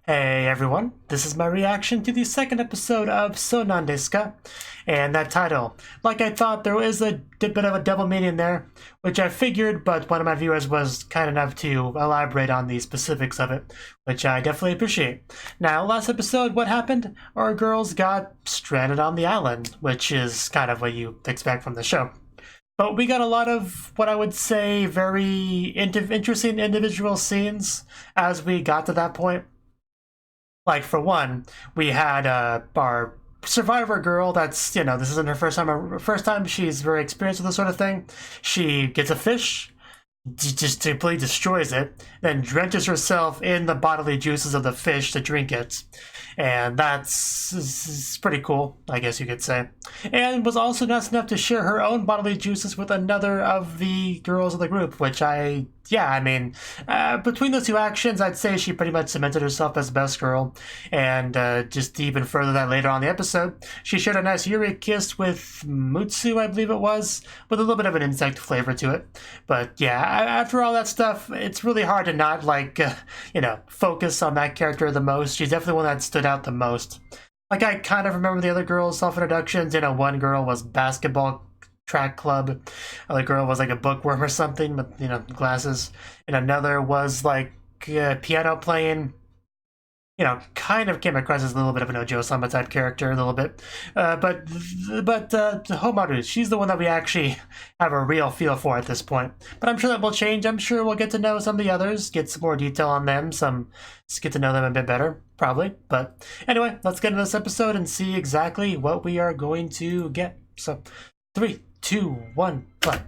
Hey everyone, this is my reaction to the second episode of Sounan Desu, and that title. Like I thought, there is a bit of a double meaning there, which I figured, but one of my viewers was kind enough to elaborate on the specifics of it, which I definitely appreciate. Now, last episode, what happened? Our girls got stranded on the island, which is kind of what you expect from the show. But we got a lot of what I would say very interesting individual scenes as we got to that point. Like, for one, we had our survivor girl that's, this isn't her first time she's very experienced with this sort of thing. She gets a fish, just completely destroys it, then drenches herself in the bodily juices of the fish to drink it. And that's pretty cool, I guess you could say. And was also nice enough to share her own bodily juices with another of the girls of the group, which between those two actions, I'd say she pretty much cemented herself as best girl. And just even further that later on in the episode, she shared a nice Yuri kiss with Mutsu, I believe it was, with a little bit of an insect flavor to it. But yeah, after all that stuff, it's really hard to not, focus on that character the most. She's definitely one that stood out the most. Like, I kind of remember the other girls' self-introductions. One girl was basketball track club, other girl was like a bookworm or something with glasses, and another was like piano playing. Kind of came across as a little bit of an Ojo-sama type character a little bit, but Homaru, she's the one that we actually have a real feel for at this point. But I'm sure that will change. I'm sure we'll get to know some of the others, get some more detail on them, get to know them a bit better, probably. But anyway, let's get into this episode and see exactly what we are going to get. So 3, 2, 1, play.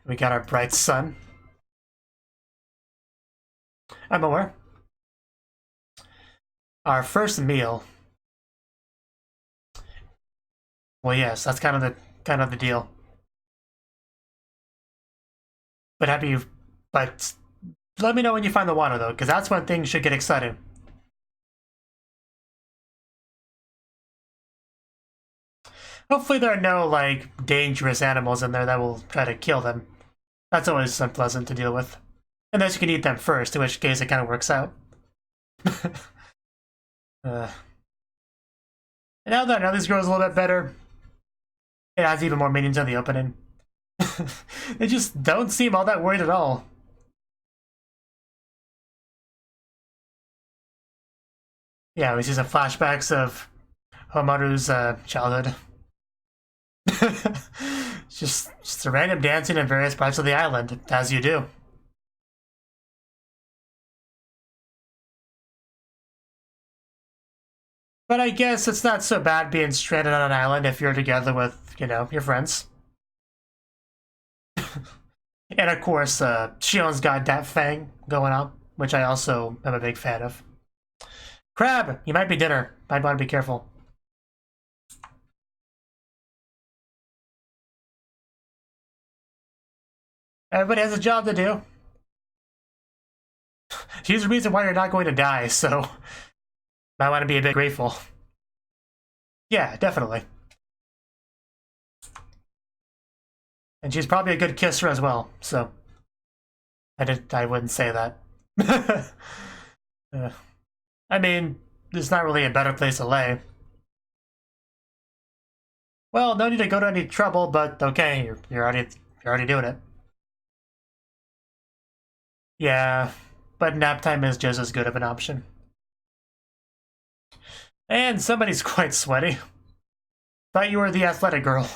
We got our bright sun. I'm aware. Our first meal. Well, yes, that's kind of the deal. But let me know when you find the water though, because that's when things should get exciting. Hopefully there are no, dangerous animals in there that will try to kill them. That's always unpleasant to deal with. Unless you can eat them first, in which case it kind of works out. And now that I know these girls a little bit better, it adds even more meaning to the opening. They just don't seem all that worried at all. Yeah, we see some flashbacks of Homaru's childhood. just a random dancing in various parts of the island, as you do. But I guess it's not so bad being stranded on an island if you're together with, your friends. And of course, Shion's got that fang going on, which I also am a big fan of. Crab! You might be dinner. Might want to be careful. Everybody has a job to do. Here's the reason why you're not going to die, so might want to be a bit grateful. Yeah, definitely. And she's probably a good kisser as well, so I wouldn't say that. I mean, there's not really a better place to lay. Well, no need to go to any trouble, but okay, you're already doing it. Yeah, but nap time is just as good of an option. And somebody's quite sweaty. Thought you were the athletic girl.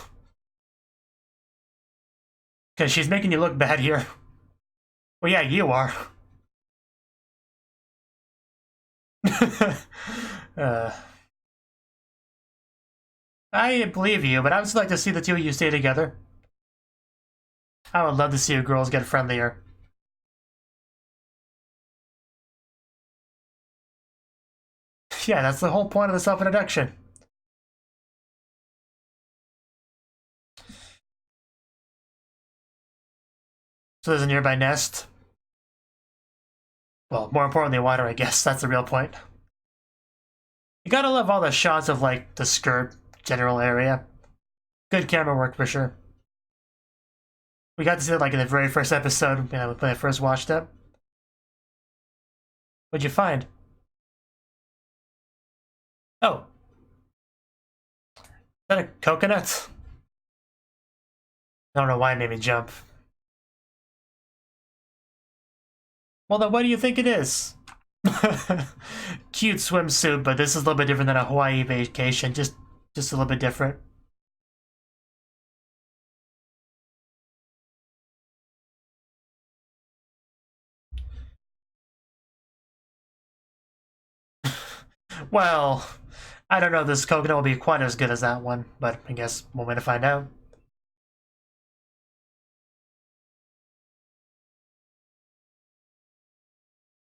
Because she's making you look bad here. Well, yeah, you are. I believe you, but I would just like to see the two of you stay together. I would love to see you girls get friendlier. Yeah, that's the whole point of the self-introduction. So there's a nearby nest. Well, more importantly, water, I guess. That's the real point. You gotta love all the shots of, the skirt general area. Good camera work, for sure. We got to see it, in the very first episode, when I first watched it. What'd you find? Oh. Is that a coconut? I don't know why it made me jump. Well, then what do you think it is? Cute swimsuit, but this is a little bit different than a Hawaii vacation. Just a little bit different. Well, I don't know if this coconut will be quite as good as that one, but I guess we'll wait to find out.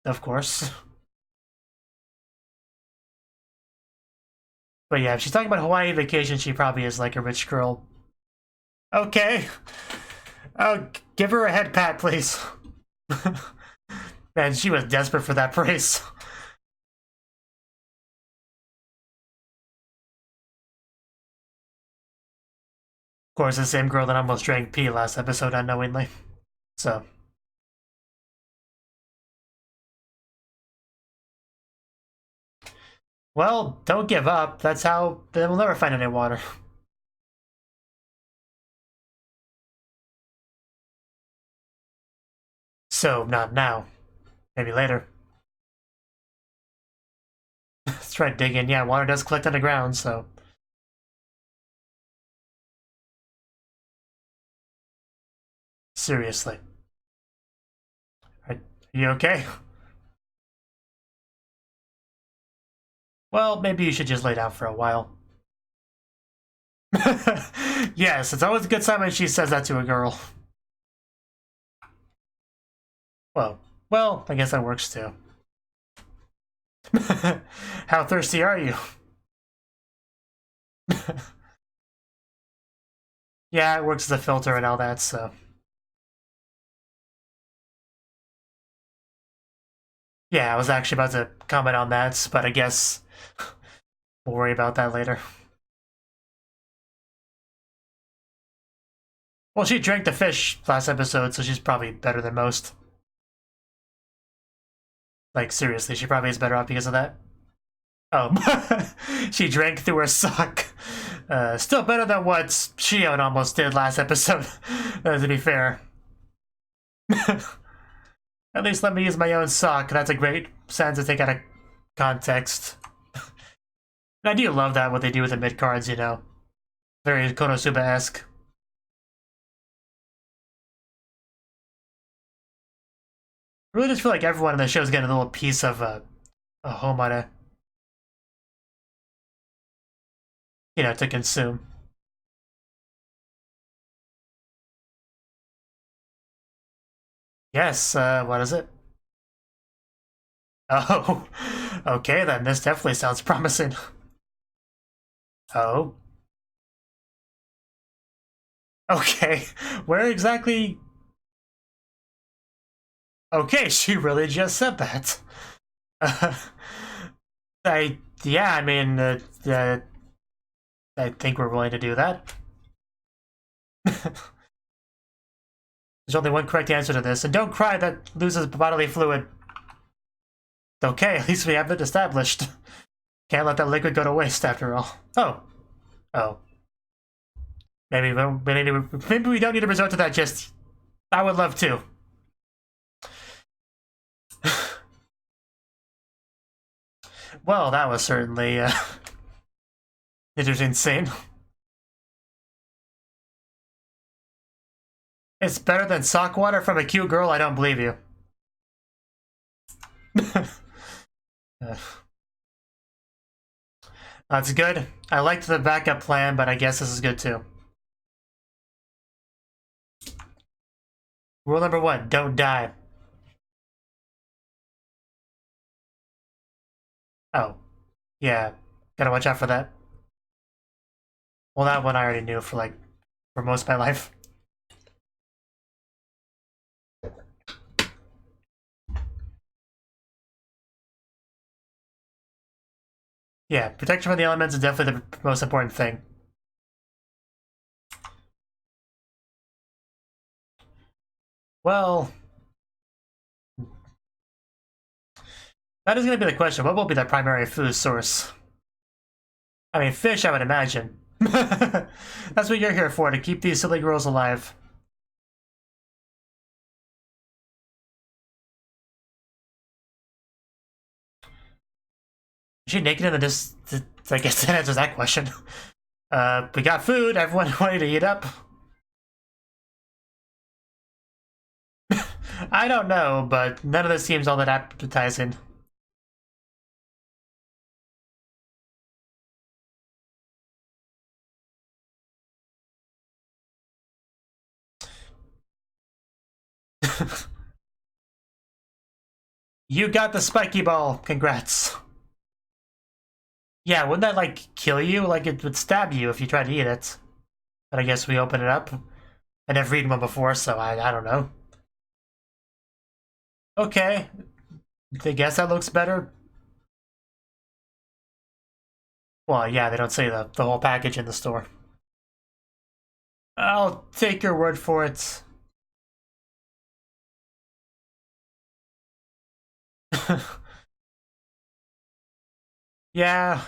Of course. But yeah, if she's talking about Hawaii vacation, she probably is like a rich girl. Okay. Oh, give her a head pat, please. Man, she was desperate for that praise. Of course, the same girl that almost drank pee last episode unknowingly. So. Well, don't give up. That's how they will never find any water. So, not now. Maybe later. Let's try digging. Yeah, water does collect on the ground, so. Seriously. Are you okay? Well, maybe you should just lay down for a while. Yes, it's always a good sign when she says that to a girl. Well, I guess that works too. How thirsty are you? Yeah, it works as a filter and all that, so. Yeah, I was actually about to comment on that, but I guess we'll worry about that later. Well, she drank the fish last episode, so she's probably better than most. Like, seriously, she probably is better off because of that. Oh, she drank through her sock. Still better than what Shion almost did last episode, to be fair. At least let me use my own sock. That's a great sentence to take out of context. And I do love that, what they do with the mid-cards, you know. Very Konosuba-esque. I really just feel like everyone in the show is getting a little piece of a homada, you know, to consume. Yes, what is it? Oh, okay then, this definitely sounds promising. Oh. Okay, where exactly? Okay, she really just said that. Yeah, I mean, I think we're willing to do that. There's only one correct answer to this, and don't cry, that loses bodily fluid. Okay, at least we have it established. Can't let that liquid go to waste after all. Oh. Oh. Maybe we don't need to resort to that just... I would love to. Well, that was certainly interesting scene. It's better than sock water from a cute girl? I don't believe you. That's good. I liked the backup plan, but I guess this is good too. Rule number 1, don't die. Oh. Yeah. Gotta watch out for that. Well, that one I already knew for most of my life. Yeah, protection from the elements is definitely the most important thing. Well, That is going to be the question. What will be their primary food source? I mean, fish, I would imagine. That's what you're here for, to keep these silly girls alive. Is she naked in the I guess that answers that question. We got food. Everyone wanted to eat up. I don't know, but none of this seems all that appetizing. You got the spiky ball. Congrats. Yeah, wouldn't that, like, kill you? Like, it would stab you if you tried to eat it. But I guess we open it up. I never eaten one before, so I don't know. Okay. I guess that looks better. Well, yeah, they don't say the whole package in the store. I'll take your word for it. Yeah.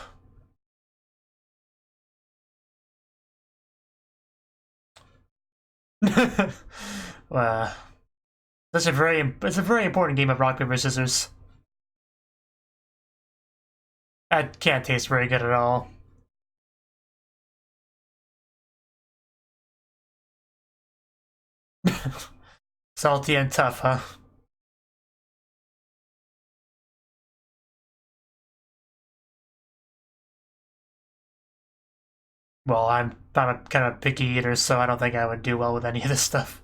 Well, it's a very important game of rock paper scissors. That can't taste very good at all. Salty and tough, huh? Well, I'm a kind of picky eater, so I don't think I would do well with any of this stuff.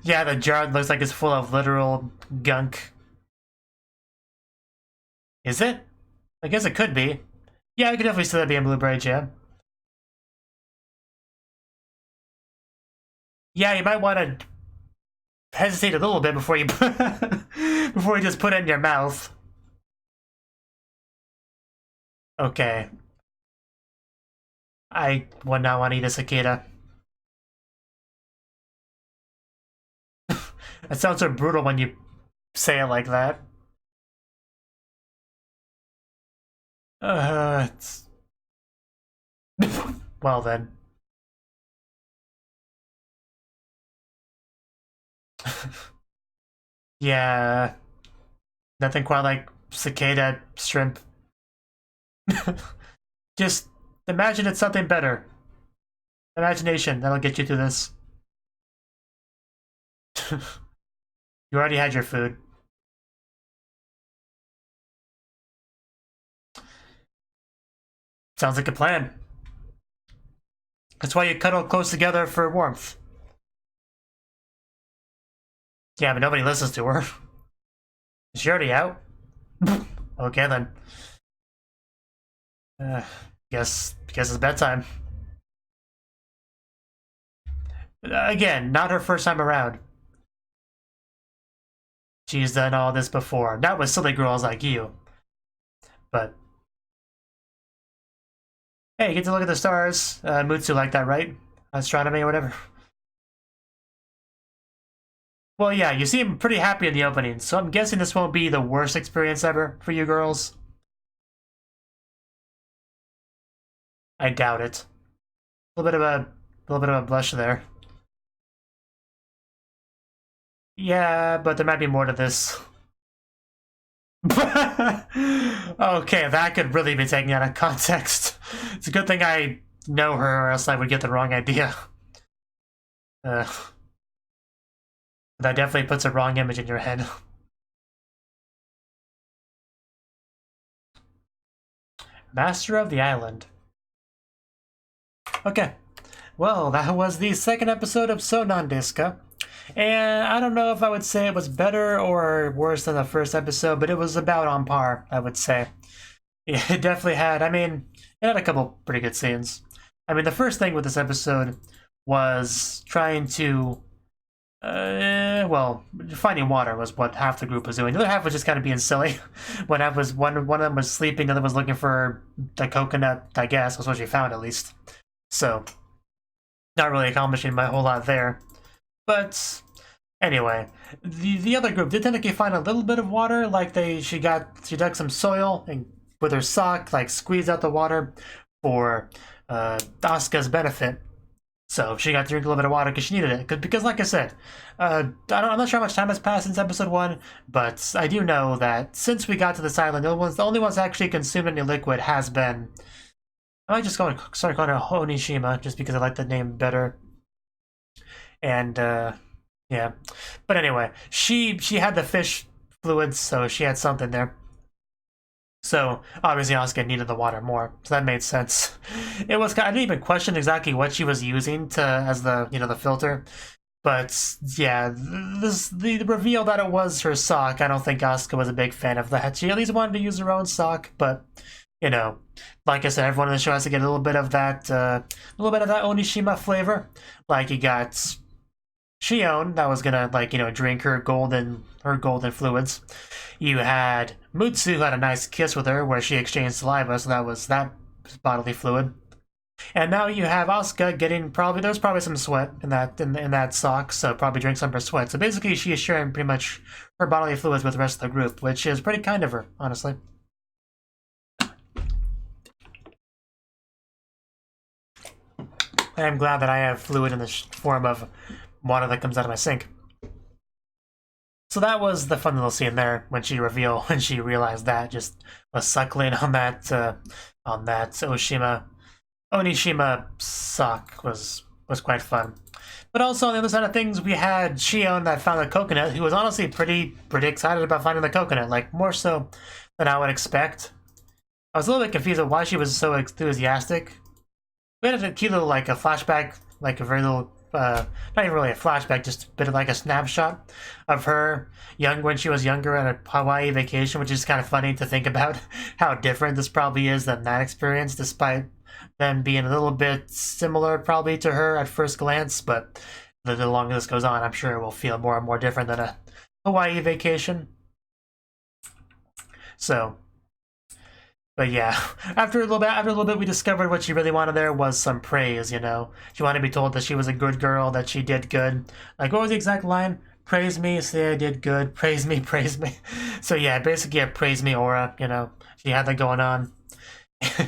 Yeah, the jar looks like it's full of literal gunk. Is it? I guess it could be. Yeah, I could definitely see that being blueberry jam. Yeah, you might want to hesitate a little bit before you before you just put it in your mouth. Okay. I would not want to eat a cicada. It sounds so brutal when you say it like that. It's... Well then. Yeah. Nothing quite like cicada shrimp. Just imagine it's something better. Imagination, that'll get you through this. You already had your food. Sounds like a plan. That's why you cuddle close together for warmth. Yeah, but nobody listens to her. Is she already out? Okay then. Guess it's bedtime. Again, not her first time around. She's done all this before. Not with silly girls like you. But hey, you get to look at the stars. Mutsu like that, right? Astronomy or whatever. Well, yeah, you seem pretty happy in the opening, so I'm guessing this won't be the worst experience ever for you girls. I doubt it. A little bit of a blush there. Yeah, but there might be more to this. Okay, that could really be taken out of context. It's a good thing I know her, or else I would get the wrong idea. That definitely puts a wrong image in your head. Master of the Island. Okay. Well, that was the second episode of Sounan Desu. And I don't know if I would say it was better or worse than the first episode, but it was about on par, I would say. Yeah, it definitely had, I mean, it had a couple pretty good scenes. I mean, the first thing with this episode was trying to, well, finding water was what half the group was doing. The other half was just kind of being silly. One of them was sleeping, the other was looking for the coconut, I guess, was what she found at least. So, not really accomplishing my whole lot there. But anyway, the other group did technically find a little bit of water. Like she dug some soil and with her sock, like squeezed out the water for Asuka's benefit. So she got to drink a little bit of water because she needed it. Because like I said, I'm not sure how much time has passed since episode 1, but I do know that since we got to this island, the only ones actually consumed any liquid has been... I might just start calling her Onishima, just because I like the name better. And, yeah. But anyway, she had the fish fluids, so she had something there. So obviously Asuka needed the water more, so that made sense. I didn't even question exactly what she was using as the the filter, but yeah, the reveal that it was her sock. I don't think Asuka was a big fan of that. She at least wanted to use her own sock, but like I said, everyone in the show has to get a little bit of that Onishima flavor. Like you got Shion that was gonna drink her golden fluids. You had Mutsu who had a nice kiss with her where she exchanged saliva, so that was that bodily fluid. And now you have Asuka getting there's probably some sweat in that sock, so probably drink some of her sweat. So basically she is sharing pretty much her bodily fluids with the rest of the group, which is pretty kind of her, honestly. I am glad that I have fluid in the form of water that comes out of my sink. So that was the fun little scene there when she realized that, just was suckling on that Onishima sock was quite fun. But also on the other side of things, we had Shion that found the coconut, who was honestly pretty excited about finding the coconut, like more so than I would expect. I was a little bit confused of why she was so enthusiastic. We had a cute little a flashback, like a very little not even really a flashback, just a bit of like a snapshot of her when she was younger on a Hawaii vacation, which is kind of funny to think about how different this probably is than that experience, despite them being a little bit similar probably to her at first glance. But the longer this goes on, I'm sure it will feel more and more different than a Hawaii vacation. So, but yeah, after a little bit, we discovered what she really wanted there was some praise, She wanted to be told that she was a good girl, that she did good. Like, what was the exact line? Praise me, say I did good. Praise me, praise me. So yeah, basically a praise me aura, She had that going on.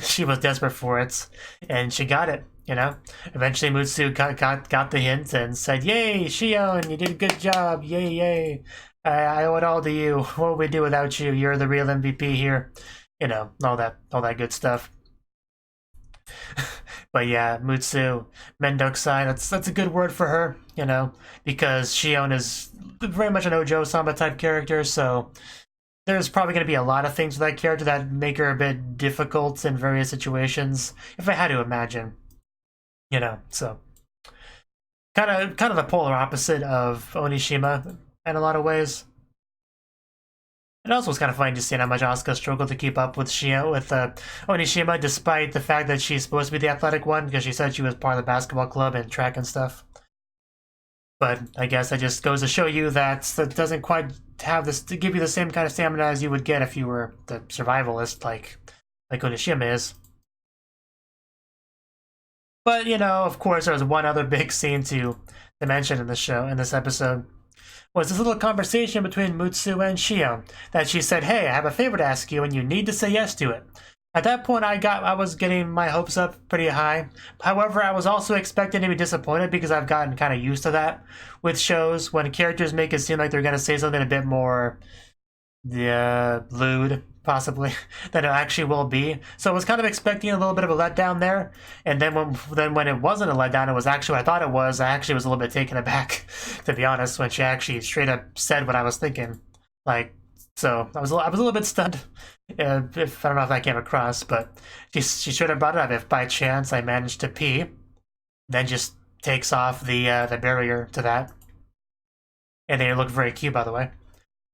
She was desperate for it, and she got it, Eventually Mutsu got the hint and said, "Yay, Shion, you did a good job. Yay, yay. I owe it all to you. What would we do without you? You're the real MVP here." All that good stuff. But yeah, Mutsu, Mendokusai, that's a good word for her, because Shion is very much an Ojo-sama type character, so there's probably going to be a lot of things with that character that make her a bit difficult in various situations, if I had to imagine. So kind of the polar opposite of Onishima in a lot of ways. It also was kind of funny to see how much Asuka struggled to keep up with Onishima, despite the fact that she's supposed to be the athletic one, because she said she was part of the basketball club and track and stuff. But I guess that just goes to show you that it doesn't quite have this to give you the same kind of stamina as you would get if you were the survivalist like Onishima is. But of course, there was one other big scene to mention in this episode. Was this little conversation between Mutsu and Shion that she said, "Hey, I have a favor to ask you and you need to say yes to it." At that point, I was getting my hopes up pretty high. However, I was also expecting to be disappointed because I've gotten kind of used to that with shows when characters make it seem like they're going to say something a bit more lewd, possibly, than it actually will be. So I was kind of expecting a little bit of a letdown there, and then when it wasn't a letdown, it was actually what I thought it was. I actually was a little bit taken aback, to be honest, when she actually straight up said what I was thinking. So I was a little bit stunned. If I don't know if that came across, but she straight up brought it up. If by chance I managed to pee, then just takes off the barrier to that, and they look very cute, by the way.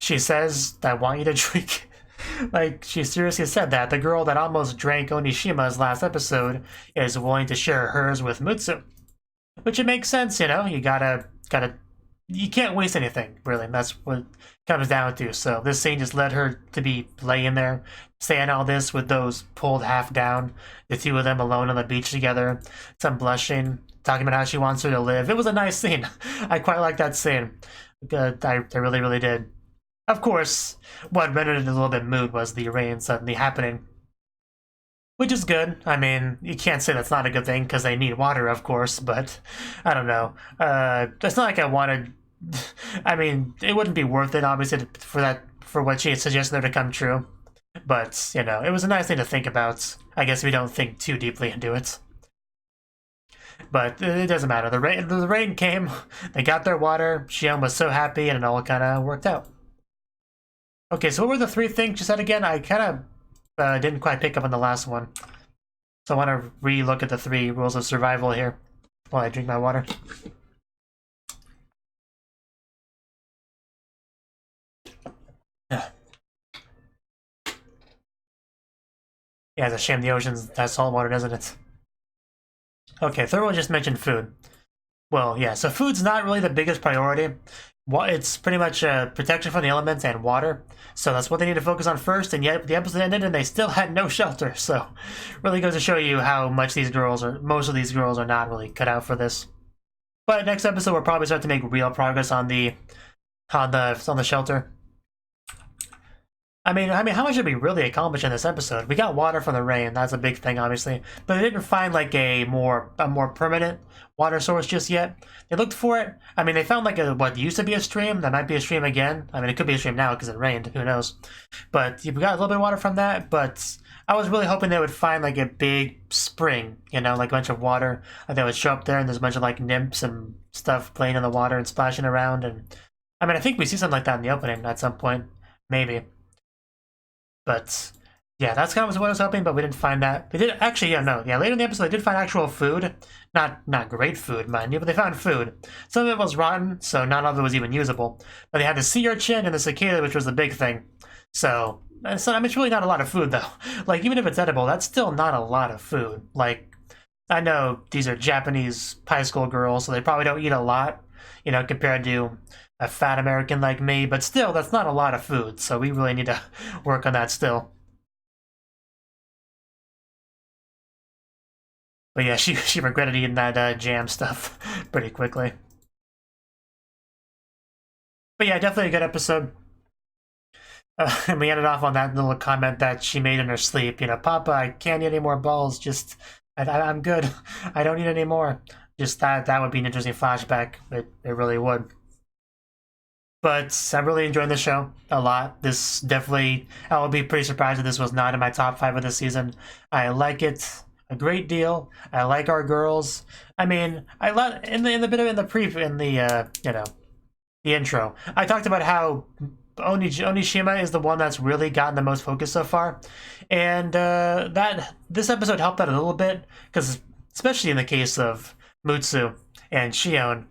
She says, "I want you to drink." Like, she seriously said that. The girl that almost drank Onishima's last episode is willing to share hers with Mutsu. Which it makes sense, You gotta you can't waste anything, really. And that's what it comes down to. So this scene just led her to be laying there, saying all this with those pulled half down, the two of them alone on the beach together, some blushing, talking about how she wants her to live. It was a nice scene. I quite like that scene. I really, really did. Of course, what rendered it a little bit mood was the rain suddenly happening. Which is good. I mean, you can't say that's not a good thing, because they need water, of course, but I don't know. It's not like I wanted... I mean, it wouldn't be worth it, obviously, for what she had suggested there to come true. But, you know, it was a nice thing to think about. I guess we don't think too deeply into it. But it doesn't matter. The rain came, they got their water, Shion was so happy, and it all kind of worked out. Okay, so what were the three things you said again? I kind of didn't quite pick up on the last one. So I want to re-look at the 3 rules of survival here while I drink my water. Yeah, it's a shame the oceans has salt water, doesn't it? Okay, third one just mentioned food. Well, yeah, so food's not really the biggest priority. It's pretty much protection from the elements and water. So that's what they need to focus on first, and yet the episode ended and they still had no shelter. So really goes to show you how much these girls, or most of these girls, are not really cut out for this. But next episode we'll probably start to make real progress on the shelter. I mean, how much did we really accomplish in this episode? We got water from the rain. That's a big thing, obviously. But they didn't find like a more permanent water source just yet. They looked for it. I mean, they found like what used to be a stream. That might be a stream again. I mean, it could be a stream now because it rained. Who knows? But we got a little bit of water from that. But I was really hoping they would find like a big spring, you know, like a bunch of water. Like they would show up there and there's a bunch of like nymphs and stuff playing in the water and splashing around. And I mean, I think we see something like that in the opening at some point, maybe. But yeah, that's kind of what I was hoping, but we didn't find that. They did actually, later in the episode they did find actual food. Not great food, mind you, but they found food. Some of it was rotten, so not all of it was even usable. But they had the sea urchin and the cicada, which was the big thing. So I mean, it's really not a lot of food though. Like, even if it's edible, that's still not a lot of food. Like, I know these are Japanese high school girls, so they probably don't eat a lot, you know, compared to a fat American like me, but still, that's not a lot of food, so we really need to work on that still. But yeah, she regretted eating that jam stuff pretty quickly. But yeah, definitely a good episode. And we ended off on that little comment that she made in her sleep. You know, Papa, I can't eat any more balls. Just, I'm good. I don't need any more. Just that would be an interesting flashback. It really would. But I'm really enjoying the show a lot. This definitely, I would be pretty surprised if this was not in my top 5 of the season. I like it a great deal. I like our girls. I mean, I like the intro. I talked about how Onishima is the one that's really gotten the most focus so far, and this episode helped out a little bit, because especially in the case of Mutsu and Shion,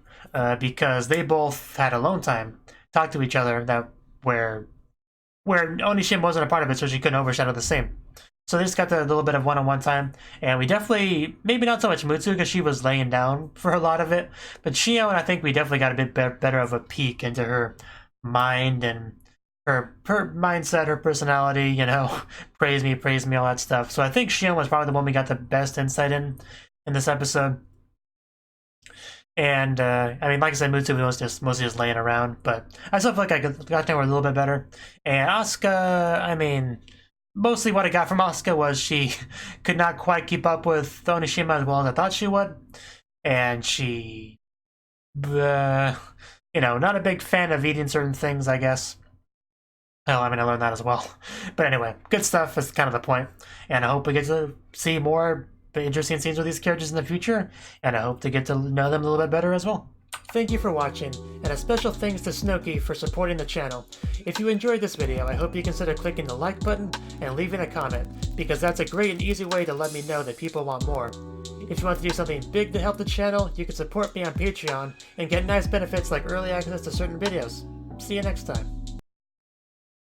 because they both had alone time, talk to each other, that where Onishima wasn't a part of it, so she couldn't overshadow the same. So they just got a little bit of one-on-one time, and we definitely, maybe not so much Mutsu because she was laying down for a lot of it, but Shion, I think we definitely got a bit better of a peek into her mind and her mindset, her personality, you know, praise me, all that stuff. So I think Shion was probably the one we got the best insight in this episode. And I mean, like I said, Mutsu was mostly just laying around, but I still feel like I got to know her a little bit better. And Asuka, I mean, mostly what I got from Asuka was she could not quite keep up with Onishima as well as I thought she would, and she, you know, not a big fan of eating certain things, I guess. Well, I mean, I learned that as well. But anyway, good stuff is kind of the point, and I hope we get to see more interesting scenes with these characters in the future, and I hope to get to know them a little bit better as well. Thank you for watching, and a special thanks to Cnouki for supporting the channel. If you enjoyed this video, I hope you consider clicking the like button and leaving a comment, because that's a great and easy way to let me know that people want more. If you want to do something big to help the channel, you can support me on Patreon and get nice benefits like early access to certain videos. See you next time.